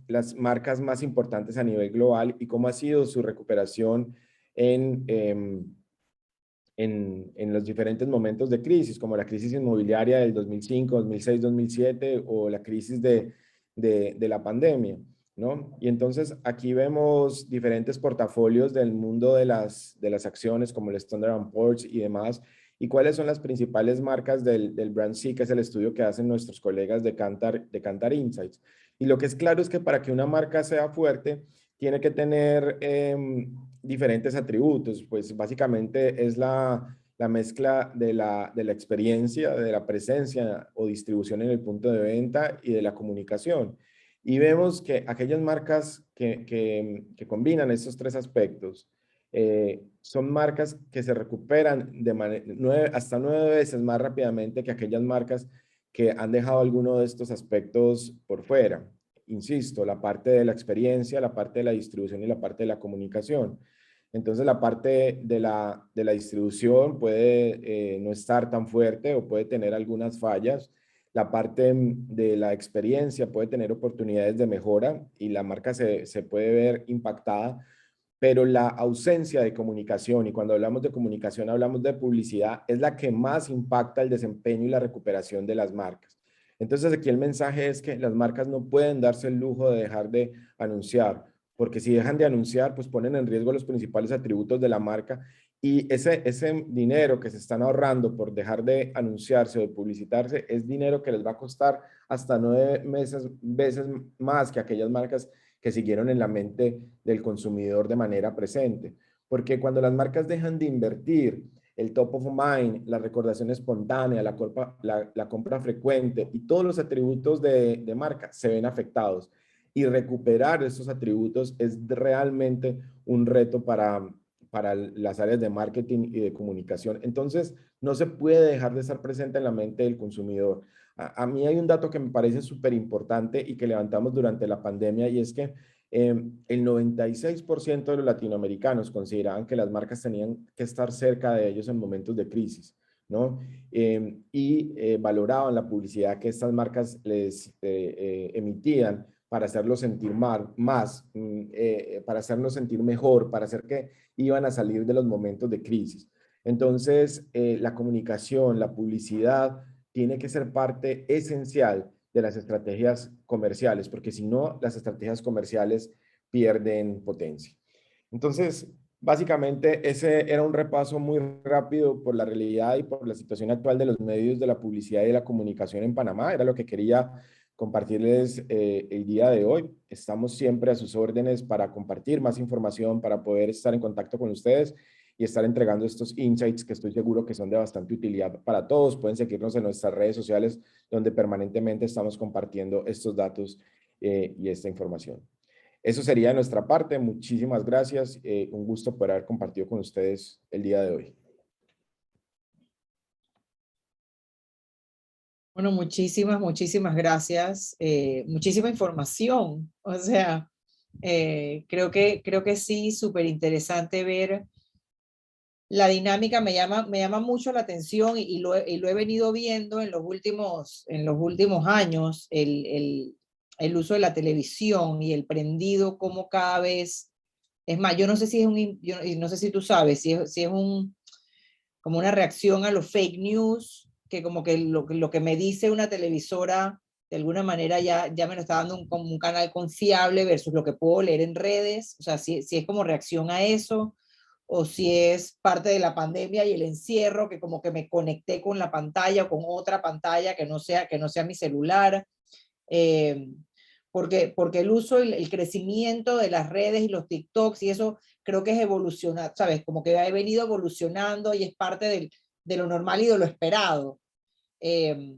las marcas más importantes a nivel global y cómo ha sido su recuperación en los diferentes momentos de crisis, como la crisis inmobiliaria del 2005, 2006, 2007, o la crisis de la pandemia, ¿no? Y entonces aquí vemos diferentes portafolios del mundo de las acciones, como el Standard & Poor's y demás, y cuáles son las principales marcas del Brand C, que es el estudio que hacen nuestros colegas de Kantar Insights. Y lo que es claro es que para que una marca sea fuerte, tiene que tener diferentes atributos, pues básicamente es la mezcla de la experiencia, de la presencia o distribución en el punto de venta y de la comunicación. Y vemos que aquellas marcas que combinan estos tres aspectos son marcas que se recuperan hasta 9 veces más rápidamente que aquellas marcas que han dejado alguno de estos aspectos por fuera. Insisto, la parte de la experiencia, la parte de la distribución y la parte de la comunicación. Entonces, la parte de la distribución puede no estar tan fuerte o puede tener algunas fallas. La parte de la experiencia puede tener oportunidades de mejora y la marca se puede ver impactada, pero la ausencia de comunicación, y cuando hablamos de comunicación hablamos de publicidad, es la que más impacta el desempeño y la recuperación de las marcas. Entonces aquí el mensaje es que las marcas no pueden darse el lujo de dejar de anunciar, porque si dejan de anunciar, pues ponen en riesgo los principales atributos de la marca, y ese dinero que se están ahorrando por dejar de anunciarse o de publicitarse es dinero que les va a costar hasta 9 veces más que aquellas marcas que siguieron en la mente del consumidor de manera presente. Porque cuando las marcas dejan de invertir, el top of mind, la recordación espontánea, la compra frecuente y todos los atributos de marca se ven afectados. Y recuperar esos atributos es realmente un reto para las áreas de marketing y de comunicación. Entonces, no se puede dejar de estar presente en la mente del consumidor. A mí hay un dato que me parece súper importante y que levantamos durante la pandemia, y es que el 96% de los latinoamericanos consideraban que las marcas tenían que estar cerca de ellos en momentos de crisis, ¿no? Valoraban la publicidad que estas marcas les emitían para hacerlos sentir para hacernos sentir mejor, para hacer que iban a salir de los momentos de crisis. Entonces, la comunicación, la publicidad, tiene que ser parte esencial de las estrategias comerciales, porque si no, las estrategias comerciales pierden potencia. Entonces, básicamente, ese era un repaso muy rápido por la realidad y por la situación actual de los medios de la publicidad y de la comunicación en Panamá. Era lo que quería compartirles el día de hoy. Estamos siempre a sus órdenes para compartir más información, para poder estar en contacto con ustedes y estar entregando estos insights que estoy seguro que son de bastante utilidad para todos. Pueden seguirnos en nuestras redes sociales donde permanentemente estamos compartiendo estos datos y esta información. Eso sería de nuestra parte. Muchísimas gracias. Un gusto poder haber compartido con ustedes el día de hoy. Bueno, muchísimas gracias. Muchísima información. O sea, creo que sí, súper interesante ver la dinámica. Me llama mucho la atención y lo he venido viendo en los últimos años, el uso de la televisión y el prendido como cada vez es más. Yo no sé si es yo no sé si tú sabes, si es como una reacción a los fake news, que como que lo que me dice una televisora, de alguna manera ya me lo está dando como un canal confiable versus lo que puedo leer en redes. O sea, si es como reacción a eso, o si es parte de la pandemia y el encierro, que como que me conecté con la pantalla o con otra pantalla que no sea mi celular. Eh, porque el uso, el crecimiento de las redes y los TikToks y eso creo que es evolucionar, ¿sabes? Como que ha venido evolucionando y es parte de lo normal y de lo esperado. Eh,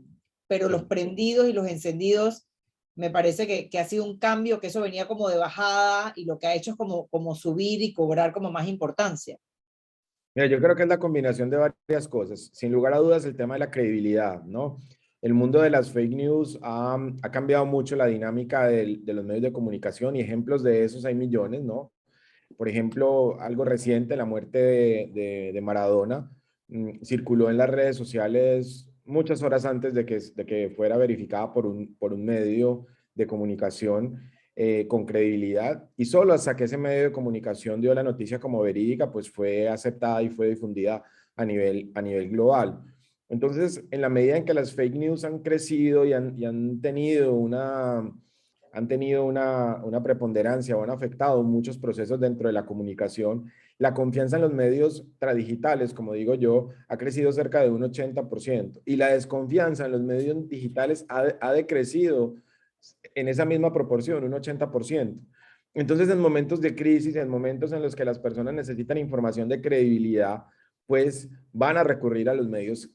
pero los prendidos y los encendidos, me parece que ha sido un cambio, que eso venía como de bajada y lo que ha hecho es como subir y cobrar como más importancia. Mira, yo creo que es la combinación de varias cosas. Sin lugar a dudas, el tema de la credibilidad, ¿no? El mundo de las fake news ha cambiado mucho la dinámica de los medios de comunicación, y ejemplos de esos hay millones, ¿no? Por ejemplo, algo reciente, la muerte de Maradona, circuló en las redes sociales muchas horas antes de que fuera verificada por un medio de comunicación con credibilidad, y solo hasta que ese medio de comunicación dio la noticia como verídica, pues fue aceptada y fue difundida a nivel global. Entonces, en la medida en que las fake news han crecido y han tenido han tenido una preponderancia o han afectado muchos procesos dentro de la comunicación. La confianza en los medios digitales, como digo yo, ha crecido cerca de un 80% y la desconfianza en los medios digitales ha decrecido en esa misma proporción, un 80%. Entonces, en momentos de crisis, en momentos en los que las personas necesitan información de credibilidad, pues van a recurrir a los medios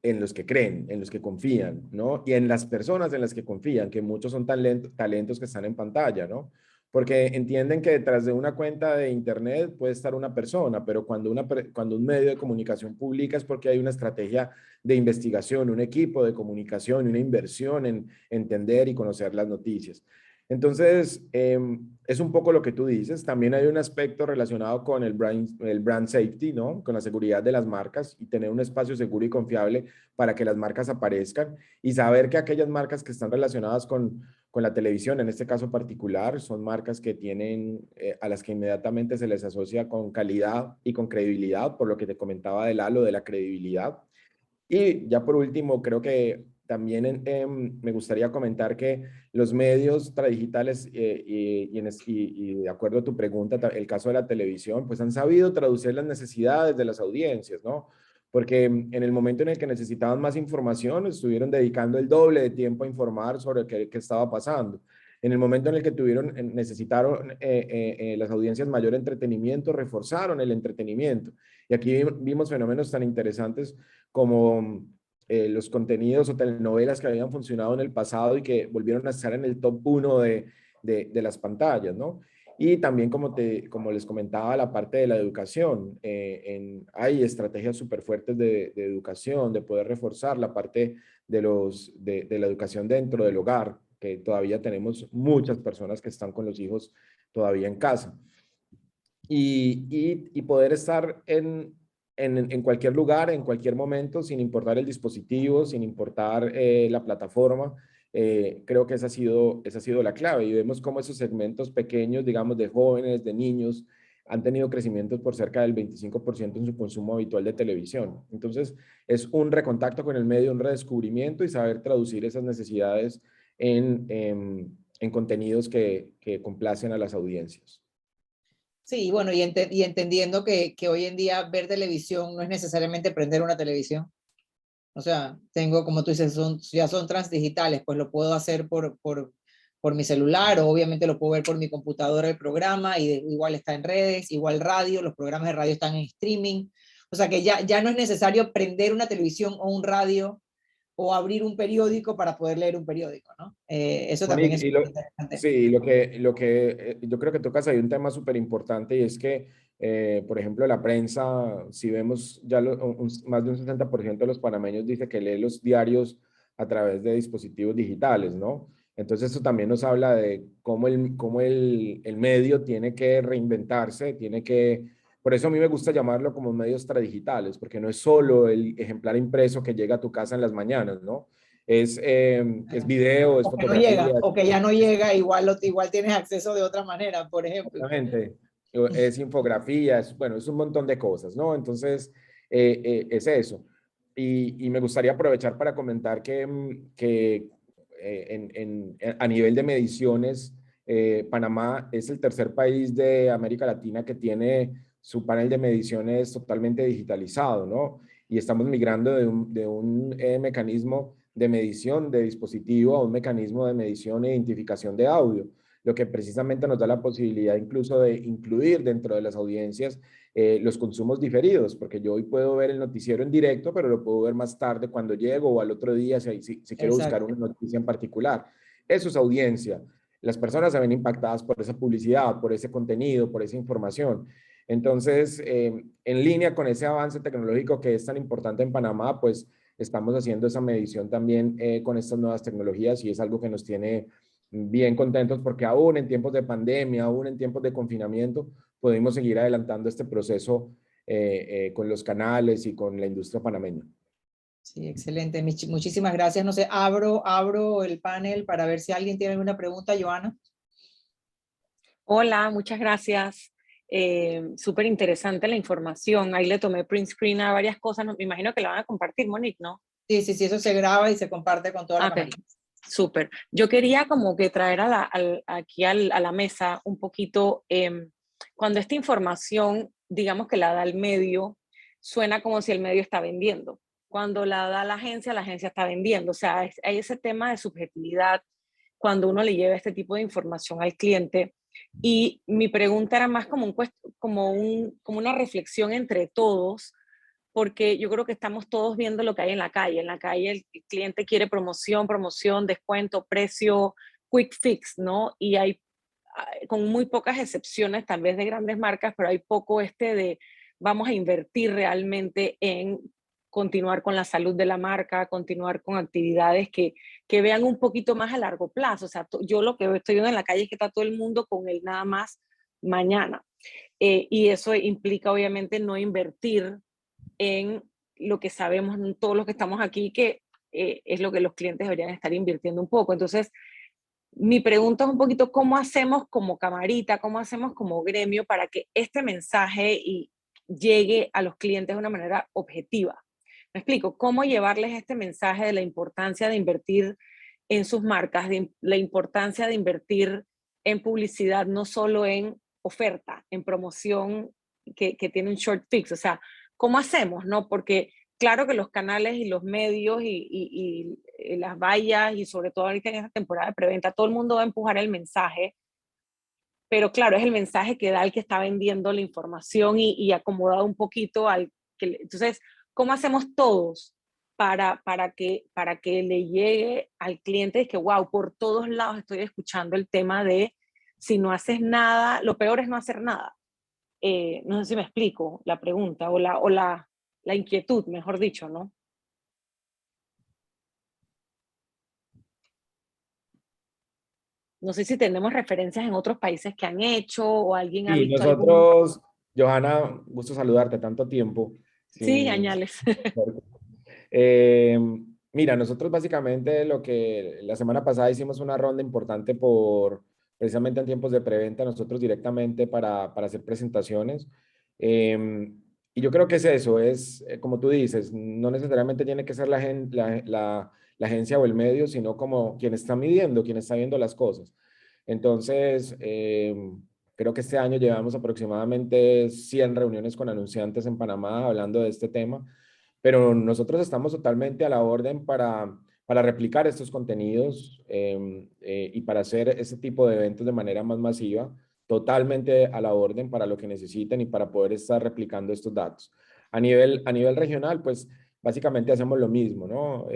en los que creen, en los que confían, ¿no? Y en las personas en las que confían, que muchos son talentos que están en pantalla, ¿no? Porque entienden que detrás de una cuenta de internet puede estar una persona, pero cuando un medio de comunicación publica es porque hay una estrategia de investigación, un equipo de comunicación, una inversión en entender y conocer las noticias. Entonces, es un poco lo que tú dices. También hay un aspecto relacionado con el brand safety, ¿no? Con la seguridad de las marcas y tener un espacio seguro y confiable para que las marcas aparezcan y saber que aquellas marcas que están relacionadas con la televisión, en este caso particular, son marcas que tienen, a las que inmediatamente se les asocia con calidad y con credibilidad, por lo que te comentaba del halo de la credibilidad. Y ya por último, creo que también me gustaría comentar que los medios digitales y de acuerdo a tu pregunta, el caso de la televisión, pues han sabido traducir las necesidades de las audiencias, ¿no? Porque en el momento en el que necesitaban más información, estuvieron dedicando el doble de tiempo a informar sobre qué estaba pasando. En el momento en el que necesitaron las audiencias mayor entretenimiento, reforzaron el entretenimiento. Y aquí vimos fenómenos tan interesantes como los contenidos o telenovelas que habían funcionado en el pasado y que volvieron a estar en el top 1 de las pantallas, ¿no? Y también, como les comentaba, la parte de la educación. Hay estrategias súper fuertes de educación, de poder reforzar la parte de la educación dentro del hogar, que todavía tenemos muchas personas que están con los hijos todavía en casa. Y poder estar en cualquier lugar, en cualquier momento, sin importar el dispositivo, sin importar la plataforma. Creo que esa ha sido la clave y vemos cómo esos segmentos pequeños, digamos, de jóvenes, de niños, han tenido crecimientos por cerca del 25% en su consumo habitual de televisión. Entonces, es un recontacto con el medio, un redescubrimiento y saber traducir esas necesidades en contenidos que complacen a las audiencias. Sí, bueno, y entendiendo que hoy en día ver televisión no es necesariamente prender una televisión. O sea, tengo, como tú dices, ya son transdigitales, pues lo puedo hacer por mi celular, o obviamente lo puedo ver por mi computadora el programa, y igual está en redes, igual radio, los programas de radio están en streaming. O sea que ya no es necesario prender una televisión o un radio o abrir un periódico para poder leer un periódico, ¿no? Eso también es interesante. Sí, yo creo que tocas ahí un tema súper importante y es que, por ejemplo, la prensa, si vemos ya más de un 60% de los panameños dice que lee los diarios a través de dispositivos digitales, ¿no? Entonces eso también nos habla de cómo el medio tiene que reinventarse, por eso a mí me gusta llamarlo como medios tradigitales, porque no es solo el ejemplar impreso que llega a tu casa en las mañanas, ¿no? Es video, es O que no llega, fotografía. o que ya no llega, igual tienes acceso de otra manera, por ejemplo. Exactamente. Es infografía, bueno, es un montón de cosas, ¿no? Entonces, es eso. Y me gustaría aprovechar para comentar que a nivel de mediciones, Panamá es el tercer país de América Latina que tiene su panel de mediciones totalmente digitalizado, ¿no? Y estamos migrando de un mecanismo de medición de dispositivo a un mecanismo de medición e identificación de audio, lo que precisamente nos da la posibilidad incluso de incluir dentro de las audiencias los consumos diferidos, porque yo hoy puedo ver el noticiero en directo, pero lo puedo ver más tarde cuando llego o al otro día si quiero buscar una noticia en particular. Eso es audiencia. Las personas se ven impactadas por esa publicidad, por ese contenido, por esa información. Entonces, en línea con ese avance tecnológico que es tan importante en Panamá, pues estamos haciendo esa medición también con estas nuevas tecnologías y es algo que nos tiene bien contentos porque aún en tiempos de pandemia, aún en tiempos de confinamiento, pudimos seguir adelantando este proceso con los canales y con la industria panameña. Sí, excelente. Muchísimas gracias. No sé, abro el panel para ver si alguien tiene alguna pregunta, Joana. Hola, muchas gracias. Súper interesante la información. Ahí le tomé print screen a varias cosas. Me imagino que la van a compartir, Monique, ¿no? Sí, eso se graba y se comparte con toda la Okay. camarita. Súper. Yo quería como que traer aquí a la mesa un poquito, cuando esta información, digamos que la da el medio, suena como si el medio está vendiendo. Cuando la da la agencia está vendiendo. O sea, hay ese tema de subjetividad cuando uno le lleva este tipo de información al cliente. Y mi pregunta era más como una reflexión entre todos, porque yo creo que estamos todos viendo lo que hay en la calle. En la calle el cliente quiere promoción, descuento, precio, quick fix, ¿no? Y hay, con muy pocas excepciones, tal vez de grandes marcas, pero hay poco de vamos a invertir realmente en continuar con la salud de la marca, continuar con actividades que vean un poquito más a largo plazo. O sea, yo lo que estoy viendo en la calle es que está todo el mundo con el nada más mañana. Y eso implica obviamente no invertir en lo que sabemos todos los que estamos aquí, que es lo que los clientes deberían estar invirtiendo un poco. Entonces, mi pregunta es un poquito cómo hacemos como camarita, cómo hacemos como gremio para que este mensaje llegue a los clientes de una manera objetiva. Me explico, cómo llevarles este mensaje de la importancia de invertir en sus marcas, de la importancia de invertir en publicidad, no solo en oferta, en promoción que tiene un short fix. O sea, ¿cómo hacemos? ¿No? Porque claro que los canales y los medios y las vallas, y sobre todo ahorita en esta temporada de preventa, todo el mundo va a empujar el mensaje, pero claro, es el mensaje que da el que está vendiendo la información y acomodado un poquito al que... Entonces, ¿cómo hacemos todos para que le llegue al cliente que, wow, por todos lados estoy escuchando el tema de si no haces nada, lo peor es no hacer nada? No sé si me explico la pregunta o la inquietud, mejor dicho, ¿no? No sé si tenemos referencias en otros países que han hecho o alguien ha Sí, visto algún... nosotros, Johanna, gusto saludarte tanto tiempo. Sí, Sin... añales. Eh, Mira, nosotros básicamente lo que la semana pasada hicimos una ronda importante precisamente en tiempos de preventa, nosotros directamente para hacer presentaciones. Y yo creo que es eso, como tú dices, no necesariamente tiene que ser la agencia o el medio, sino como quien está midiendo, quien está viendo las cosas. Entonces, creo que este año llevamos aproximadamente 100 reuniones con anunciantes en Panamá hablando de este tema, pero nosotros estamos totalmente a la orden para replicar estos contenidos y para hacer este tipo de eventos de manera más masiva, totalmente a la orden para lo que necesiten y para poder estar replicando estos datos. A nivel regional, pues básicamente hacemos lo mismo, ¿no?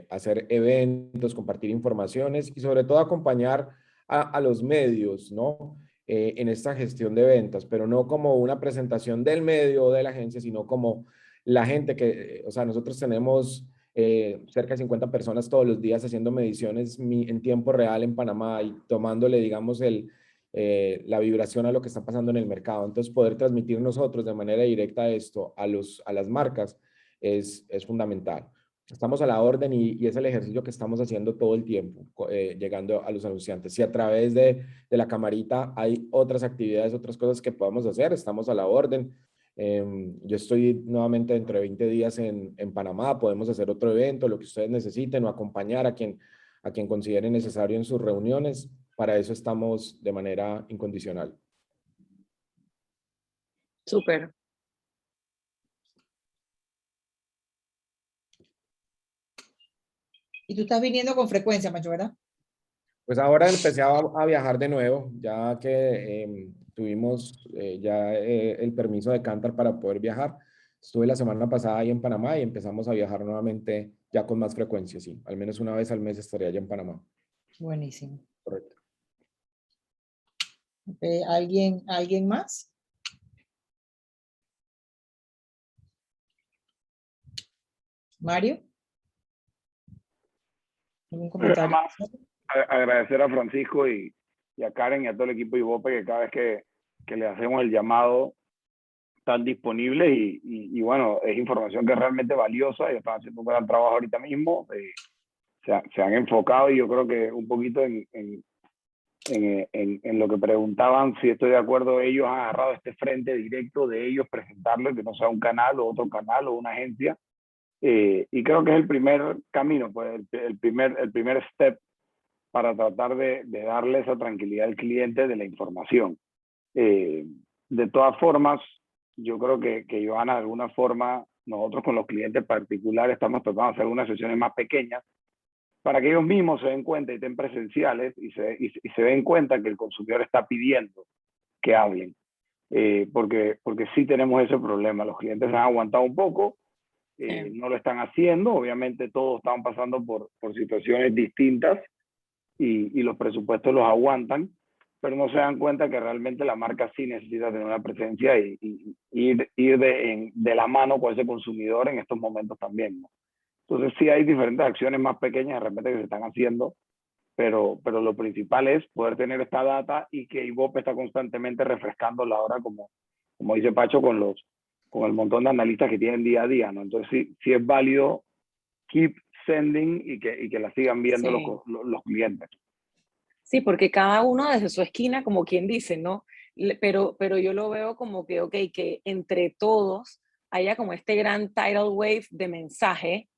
Hacer eventos, compartir informaciones y sobre todo acompañar a los medios, ¿no? En esta gestión de ventas, pero no como una presentación del medio o de la agencia, sino como la gente o sea, nosotros tenemos cerca de 50 personas todos los días haciendo mediciones en tiempo real en Panamá y tomándole, digamos, la vibración a lo que está pasando en el mercado. Entonces, poder transmitir nosotros de manera directa esto a las marcas es fundamental. Estamos a la orden y es el ejercicio que estamos haciendo todo el tiempo, llegando a los anunciantes. Si a través de la camarita hay otras actividades, otras cosas que podamos hacer, estamos a la orden. Yo estoy nuevamente dentro de 20 días en Panamá, podemos hacer otro evento, lo que ustedes necesiten o acompañar a quien considere necesario en sus reuniones. Para eso estamos de manera incondicional. Súper. Y tú estás viniendo con frecuencia, Macho, ¿verdad? Pues ahora empecé a viajar de nuevo, ya que tuvimos ya el permiso de Cantar para poder viajar. Estuve la semana pasada ahí en Panamá y empezamos a viajar nuevamente ya con más frecuencia, sí. Al menos una vez al mes estaría allá en Panamá. Buenísimo. Correcto. ¿Alguien más? Mario. ¿Algún comentario? Agradecer a Francisco y a Karen y a todo el equipo de Ibope que cada vez que le hacemos el llamado están disponibles y bueno, es información que es realmente valiosa y están haciendo un gran trabajo ahorita mismo. Se han enfocado y yo creo que un poquito en lo que preguntaban, si estoy de acuerdo, ellos han agarrado este frente directo de ellos presentarlo, que no sea un canal o otro canal o una agencia, Y creo que es el primer camino, pues el primer step para tratar de darle esa tranquilidad al cliente de la información. De todas formas, yo creo que Johanna, de alguna forma, nosotros con los clientes particulares estamos tratando de hacer unas sesiones más pequeñas para que ellos mismos se den cuenta y estén presenciales y se den cuenta que el consumidor está pidiendo que hablen. Porque sí tenemos ese problema. Los clientes se han aguantado un poco, no lo están haciendo. Obviamente todos están pasando por situaciones distintas y los presupuestos los aguantan, pero no se dan cuenta que realmente la marca sí necesita tener una presencia y ir de la mano con ese consumidor en estos momentos también, ¿no? Entonces sí hay diferentes acciones más pequeñas de repente que se están haciendo, pero lo principal es poder tener esta data y que Ibope está constantemente refrescándola ahora, como dice Pacho, con el montón de analistas que tienen día a día, ¿no? Entonces sí es válido keep sending y que la sigan viendo los clientes. Sí, porque cada uno desde su esquina, como quien dice, ¿no? Pero yo lo veo como que, ok, que entre todos haya como este gran tidal wave de mensaje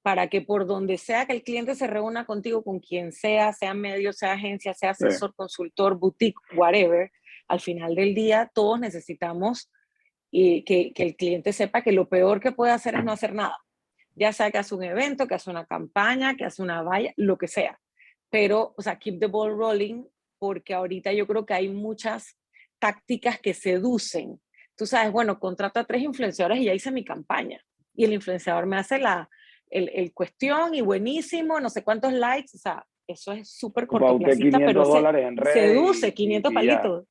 para que por donde sea que el cliente se reúna contigo, con quien sea medio, sea agencia, sea asesor, consultor, boutique, whatever, al final del día todos necesitamos que el cliente sepa que lo peor que puede hacer es no hacer nada. Ya sea que hace un evento, que hace una campaña, que hace una valla, lo que sea. Pero, o sea, keep the ball rolling, porque ahorita yo creo que hay muchas tácticas que seducen. Tú sabes, bueno, contrato a 3 influenciadores y ya hice mi campaña. Y el influenciador me hace el cuestión y buenísimo, no sé cuántos likes, o sea, eso es súper cortoplacista, pero seduce, 500 palitos,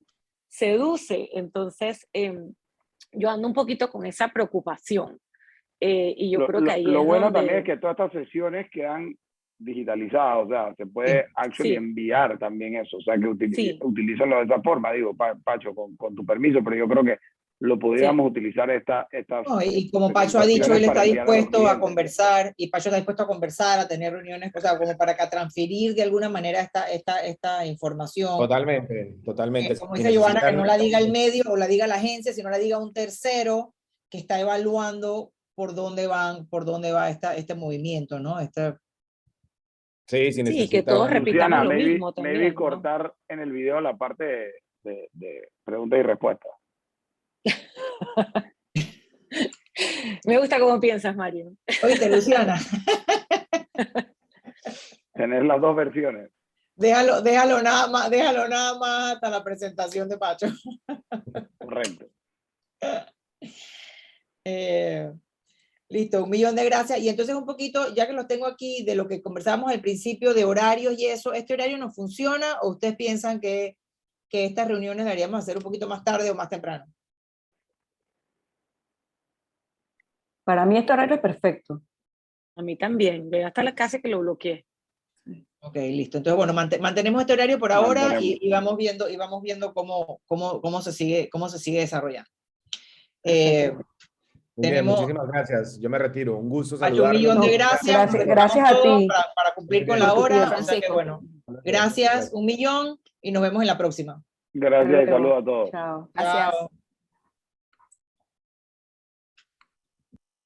seduce. Entonces, yo ando un poquito con esa preocupación. Y yo creo que ahí lo es bueno donde... también es que todas estas sesiones quedan digitalizadas, o sea, se puede enviar también eso, o sea, que utilízalo de esa forma, digo, Pacho, con tu permiso, pero yo creo que lo podríamos utilizar estas no, y como Pacho ha dicho, él está dispuesto a conversar, y Pacho está dispuesto a conversar, a tener reuniones, o sea, como para que transferir de alguna manera esta información. Totalmente. Como dice Johanna, que no la diga el medio o la diga la agencia, sino la diga un tercero que está evaluando por dónde va este movimiento, ¿no? Sí, sí, que todos repitamos lo mismo también. Maybe cortar en el video la parte de preguntas y respuestas. Me gusta cómo piensas, Mario. Oíste, Luciana. Tener las dos versiones. Déjalo nada más hasta la presentación de Pacho. Correcto. Listo, 1.000.000 de gracias. Y entonces un poquito, ya que los tengo aquí, de lo que conversábamos al principio de horarios y eso, ¿este horario no funciona o ustedes piensan que estas reuniones deberíamos hacer un poquito más tarde o más temprano? Para mí este horario es perfecto. A mí también. Llegué hasta la casa que lo bloqueé. Ok, listo. Entonces, bueno, mantenemos este horario por ahora y vamos viendo cómo se sigue desarrollando. Muy bien, muchísimas gracias. Yo me retiro. Un gusto saludarlos. 1.000.000 de gracias. Gracias a ti. Para cumplir con la hora. O sea que, bueno, gracias, 1.000.000 y nos vemos en la próxima. Gracias y saludos a todos. Chao. Gracias. Chao.